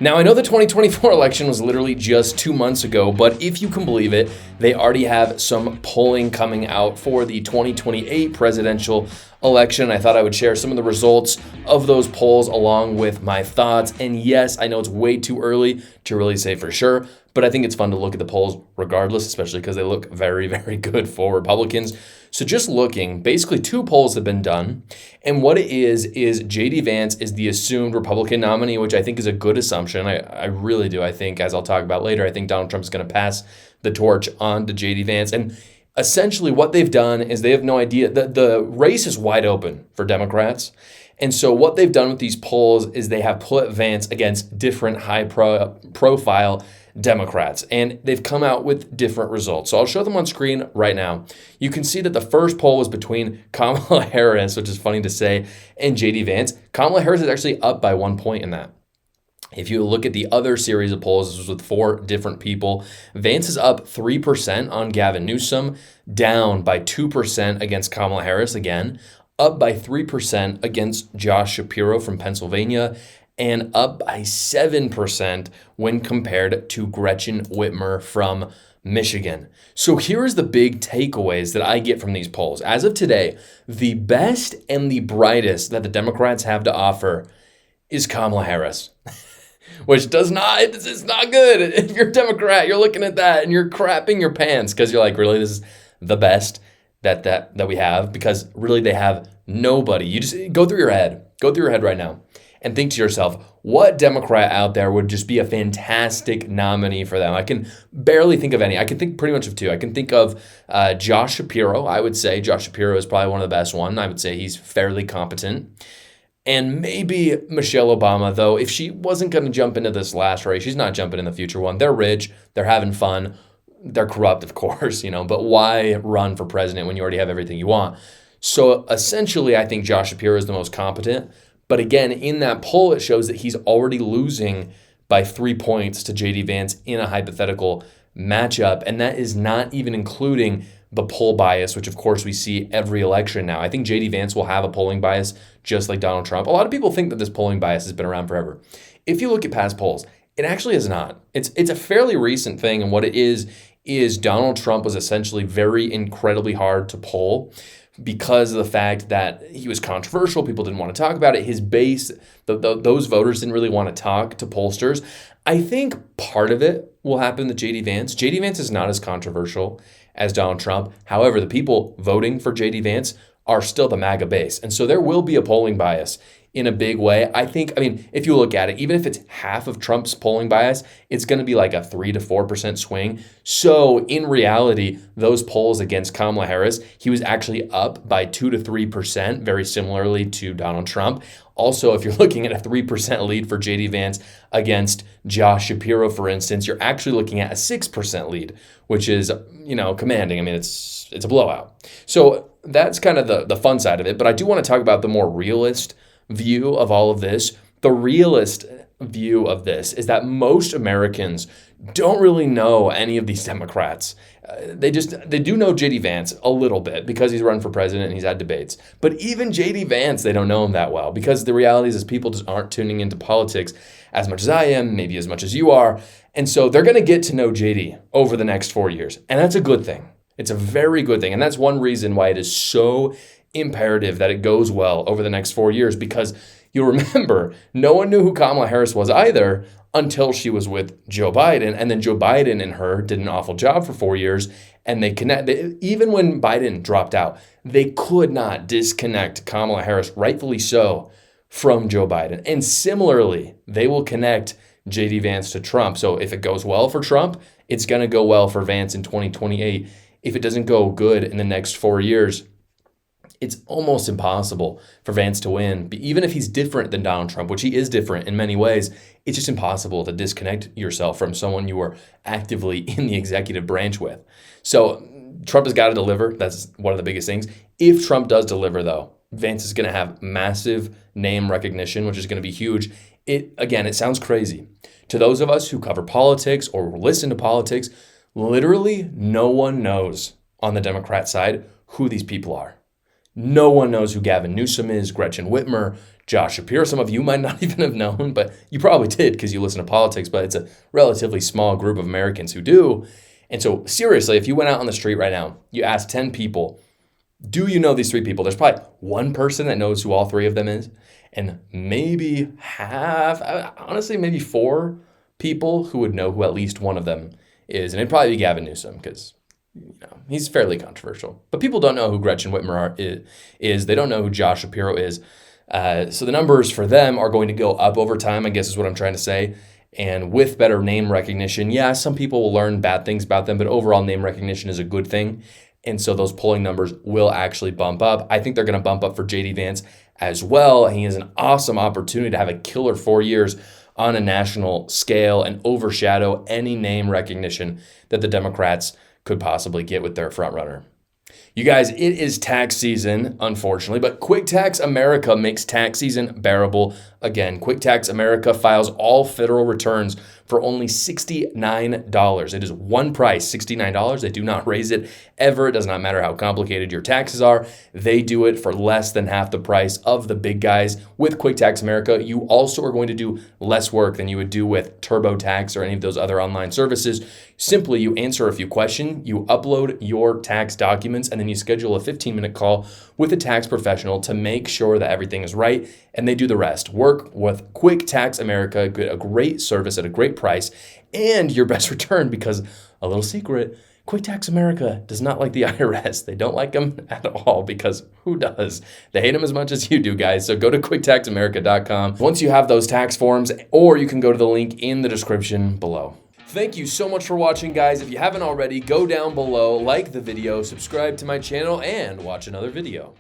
Now, I know the 2024 election was literally just 2 months ago, but if you can believe it, they already have some polling coming out for the 2028 presidential election. I thought I would share some of the results of those polls along with my thoughts. And yes, I know it's way too early to really say for sure, but I think it's fun to look at the polls regardless, especially because they look very, very good for Republicans. So just looking, basically 2 polls have been done. And what it is J.D. Vance is the assumed Republican nominee, which I think is a good assumption. I really do. I think, as I'll talk about later, I think Donald Trump's going to pass the torch on to J.D. Vance. And essentially what they've done is they have no idea. The race is wide open for Democrats. And so what they've done with these polls is they have put Vance against different high-profile Democrats, and they've come out with different results. So I'll show them on screen right now. You can see that the first poll was between Kamala Harris, which is funny to say, and J.D. Vance. Kamala Harris is actually up by 1 point in that. If you look at the other series of polls, this was with 4 different people. Vance is up 3% on Gavin Newsom, down by 2% against Kamala Harris again, up by 3% against Josh Shapiro from Pennsylvania, and up by 7% when compared to Gretchen Whitmer from Michigan. So here's the big takeaways that I get from these polls. As of today, the best and the brightest that the Democrats have to offer is Kamala Harris. Which it's not good. If you're a Democrat, you're looking at that and you're crapping your pants because you're like, really, this is the best that we have? Because really they have nobody. You just go through your head right now and think to yourself, what Democrat out there would just be a fantastic nominee for them? I can barely think of any. I can think pretty much of 2. I can think of Josh Shapiro. I would say Josh Shapiro is probably one of the best ones. I would say he's fairly competent. And maybe Michelle Obama, though, if she wasn't going to jump into this last race, she's not jumping in the future one. They're rich. They're having fun. They're corrupt, of course, but why run for president when you already have everything you want? So essentially, I think Josh Shapiro is the most competent. But again, in that poll, it shows that he's already losing by 3 points to J.D. Vance in a hypothetical matchup. And that is not even including the poll bias, which of course we see every election now. I think J.D. Vance will have a polling bias just like Donald Trump. A lot of people think that this polling bias has been around forever. If you look at past polls, it actually is not. It's a fairly recent thing. And what it is Donald Trump was essentially incredibly hard to poll because of the fact that he was controversial. People didn't want to talk about it. His base, those voters didn't really want to talk to pollsters. I think part of it will happen with J.D. Vance. J.D. Vance is not as controversial as Donald Trump. However, the people voting for J.D. Vance are still the MAGA base. And so there will be a polling bias in a big way. I mean, if you look at it, even if it's half of Trump's polling bias, it's going to be like a 3 to 4% swing. So in reality, those polls against Kamala Harris, he was actually up by 2 to 3%, very similarly to Donald Trump. Also, if you're looking at a 3% lead for J.D. Vance against Josh Shapiro, for instance, you're actually looking at a 6% lead, which is, commanding. I mean, it's a blowout. So that's kind of the fun side of it. But I do want to talk about the more realist view of all of this. The realist view of this is that most Americans don't really know any of these Democrats. They do know J.D. Vance a little bit because he's run for president and he's had debates. But even J.D. Vance, they don't know him that well because the reality is people just aren't tuning into politics as much as I am, maybe as much as you are. And so they're going to get to know J.D. over the next 4 years. And that's a good thing. It's a very good thing. And that's one reason why it is so imperative that it goes well over the next 4 years, because you remember, no one knew who Kamala Harris was either until she was with Joe Biden. And then Joe Biden and her did an awful job for 4 years. And even when Biden dropped out, they could not disconnect Kamala Harris, rightfully so, from Joe Biden. And similarly, they will connect J.D. Vance to Trump. So if it goes well for Trump, it's going to go well for Vance in 2028. If it doesn't go good in the next 4 years, it's almost impossible for Vance to win. Even if he's different than Donald Trump, which he is different in many ways, it's just impossible to disconnect yourself from someone you are actively in the executive branch with. So Trump has got to deliver. That's one of the biggest things. If Trump does deliver, though, Vance is going to have massive name recognition, which is going to be huge. It sounds crazy. To those of us who cover politics or listen to politics, literally no one knows on the Democrat side who these people are. No one knows who Gavin Newsom is, Gretchen Whitmer, Josh Shapiro. Some of you might not even have known, but you probably did because you listen to politics, but it's a relatively small group of Americans who do. And so seriously, if you went out on the street right now, you asked 10 people, do you know these 3 people? There's probably one person that knows who all 3 of them is. And maybe honestly, maybe 4 people who would know who at least one of them is. And it'd probably be Gavin Newsom because he's fairly controversial. But people don't know who Gretchen Whitmer is. They don't know who Josh Shapiro is. So the numbers for them are going to go up over time, I guess is what I'm trying to say. And with better name recognition, yeah, some people will learn bad things about them, but overall name recognition is a good thing. And so those polling numbers will actually bump up. I think they're going to bump up for JD Vance as well. He has an awesome opportunity to have a killer 4 years on a national scale and overshadow any name recognition that the Democrats could possibly get with their frontrunner. You guys, it is tax season, unfortunately, but Quick Tax America makes tax season bearable again. Quick Tax America files all federal returns for only $69. It is one price, $69. They do not raise it ever. It does not matter how complicated your taxes are. They do it for less than half the price of the big guys. With Quick Tax America, you also are going to do less work than you would do with TurboTax or any of those other online services. Simply, you answer a few questions, you upload your tax documents, and then you schedule a 15-minute call with a tax professional to make sure that everything is right, and they do the rest. Work with Quick Tax America, get a great service at a great price, and your best return because, a little secret, Quick Tax America does not like the IRS. They don't like them at all because who does? They hate them as much as you do, guys. So go to quicktaxamerica.com once you have those tax forms, or you can go to the link in the description below. Thank you so much for watching, guys. If you haven't already, go down below, like the video, subscribe to my channel, and watch another video.